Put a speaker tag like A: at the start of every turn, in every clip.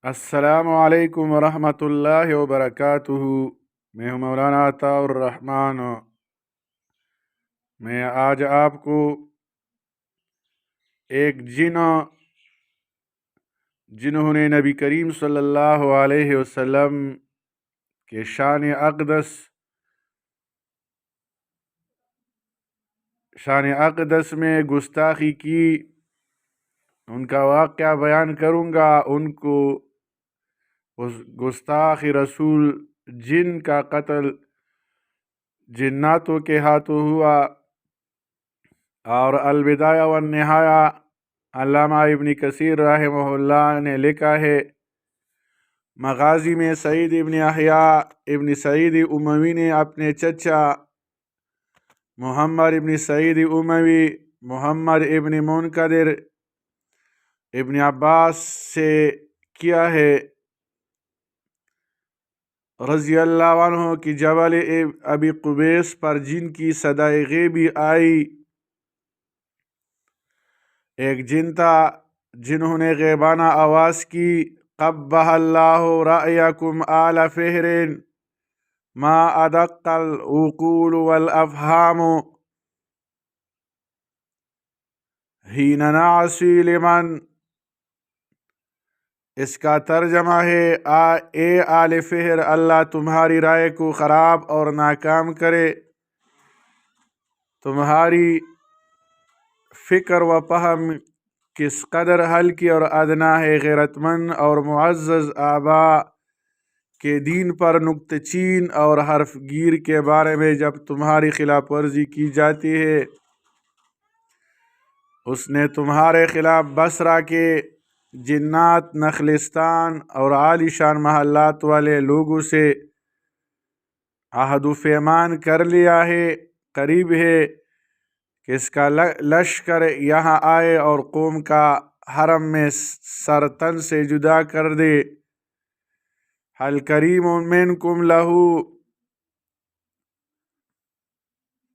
A: السلام علیکم ورحمۃ اللہ وبرکاتہ۔ میں ہوں مولانا عطاء الرحمن۔ میں آج آپ کو ایک جنہوں نے نبی کریم صلی اللہ علیہ وسلم کے شان اقدس میں گستاخی کی، ان کا واقعہ بیان کروں گا۔ ان کو اس گستاخ رسول جن کا قتل جناتوں کے ہاتھوں ہوا، اور البدایہ والنہایہ علامہ ابن کثیر رحمہ اللہ نے لکھا ہے، مغازی میں سعید ابن یحییٰ ابن سعید اموی نے اپنے چچا محمد ابن سعید اموی، محمد ابن منکدر ابن عباس سے کیا ہے رضی اللہ عنہ کہ جبل ابی قبیس پر جن کی صدائے غیبی آئی، ایک جن تھا جنہوں نے غیبانہ آواز کی، قبح اللہ رأیکم آل فہر ما ادق العقول والافہام حین نعصی لمن۔ اس کا ترجمہ ہے، اے آل فہر، اللہ تمہاری رائے کو خراب اور ناکام کرے۔ تمہاری فکر و فہم کس قدر ہلکی اور ادنا ہے۔ غیرت مند اور معزز آباء کے دین پر نکتہ چین اور حرف گیر کے بارے میں جب تمہاری خلاف ورزی کی جاتی ہے، اس نے تمہارے خلاف بصرہ کے جنات، نخلستان اور عالی شان محلات والے لوگوں سے عہد و پیمان کر لیا ہے۔ قریب ہے کہ اس کا لشکر یہاں آئے اور قوم کا حرم میں سر تن سے جدا کر دے۔ حل کریم منکم لہو،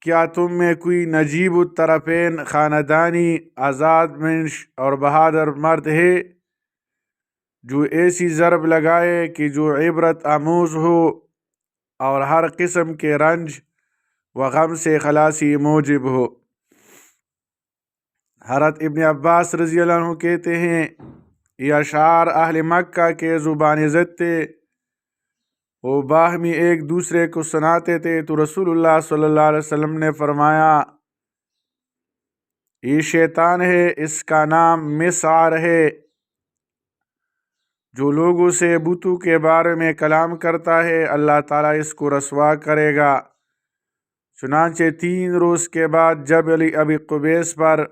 A: کیا تم میں کوئی نجیب الطرفین، خاندانی، آزاد منش اور بہادر مرد ہے جو ایسی ضرب لگائے کہ جو عبرت آموز ہو اور ہر قسم کے رنج و غم سے خلاصی موجب ہو؟ حضرت ابن عباس رضی اللہ عنہ کہتے ہیں، یہ اشعار اہل مکہ کے زبان زد تھے، وہ باہمی ایک دوسرے کو سناتے تھے، تو رسول اللہ صلی اللہ علیہ وسلم نے فرمایا، یہ شیطان ہے، اس کا نام مسعر ہے، جو لوگوں سے بتوں کے بارے میں کلام کرتا ہے، اللہ تعالیٰ اس کو رسوا کرے گا۔ چنانچہ 3 روز کے بعد جبل ابی قبیس پر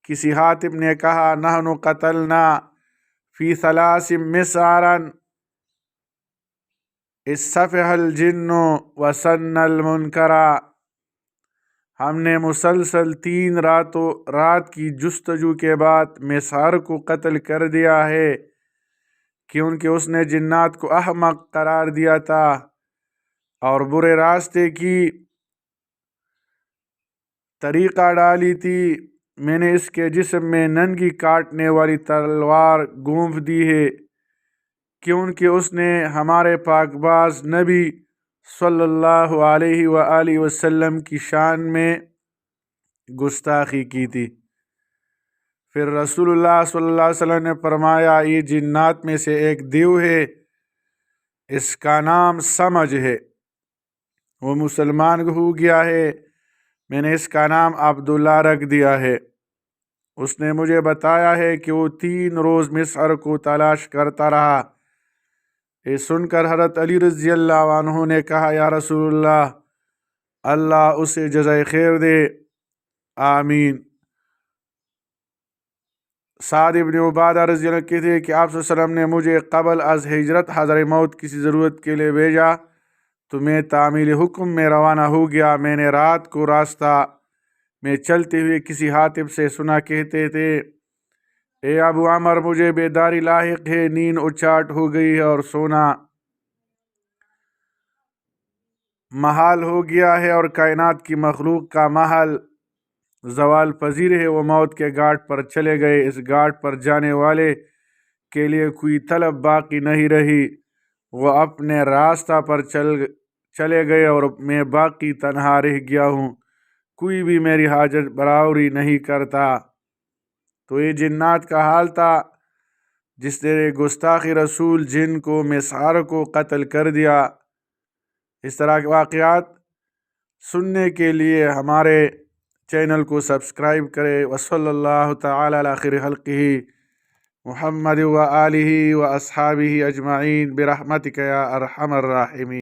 A: کسی حاتم نے کہا، نحن قتلنا فی 3 مسعرا اصطفح الجن وسن المنکرا۔ ہم نے مسلسل 3 رات کی جستجو کے بعد مسعر کو قتل کر دیا ہے، کیونکہ اس نے جنات کو احمق قرار دیا تھا اور برے راستے کی طریقہ ڈالی تھی۔ میں نے اس کے جسم میں ننگی کاٹنے والی تلوار گونف دی ہے، کیونکہ اس نے ہمارے پاک باز نبی صلی اللہ علیہ وآلہ وسلم کی شان میں گستاخی کی تھی۔ پھر رسول اللہ صلی اللہ علیہ وسلم نے فرمایا، یہ جنات میں سے ایک دیو ہے، اس کا نام سمج ہے، وہ مسلمان ہو گیا ہے، میں نے اس کا نام عبداللہ رکھ دیا ہے۔ اس نے مجھے بتایا ہے کہ وہ 3 روز مسعر کو تلاش کرتا رہا۔ یہ سن کر حضرت علی رضی اللہ عنہ نے کہا، یا رسول اللہ، اللہ اسے جزائے خیر دے، آمین۔ سعد ابن عبادہ رضی اللہ عنہ کہتے ہیں کہ آپ صلی اللہ علیہ وسلم نے مجھے قبل از ہجرت حضر موت کسی ضرورت کے لیے بھیجا تو میں تعمیل حکم میں روانہ ہو گیا۔ میں نے رات کو راستہ میں چلتے ہوئے کسی حاتم سے سنا، کہتے تھے، اے ابو عمر، مجھے بیداری لاحق ہے، نیند اچاٹ ہو گئی ہے اور سونا محال ہو گیا ہے، اور کائنات کی مخلوق کا محل زوال پذیر ہے۔ وہ موت کے گھاٹ پر چلے گئے۔ اس گھاٹ پر جانے والے کے لیے کوئی طلب باقی نہیں رہی، وہ اپنے راستہ پر چلے گئے اور میں باقی تنہا رہ گیا ہوں، کوئی بھی میری حاجت برآوری نہیں کرتا۔ تو یہ جنات کا حال تھا جس نے گستاخی رسول جن کو میں ساروں کو قتل کر دیا۔ اس طرح کے واقعات سننے کے لیے ہمارے چینل کو سبسکرائب کرے۔ وصلی اللہ تعالی علی خیر خلقہ محمد و آلہ و اصحابہ اجمعین برحمتک یا ارحم الراحمین۔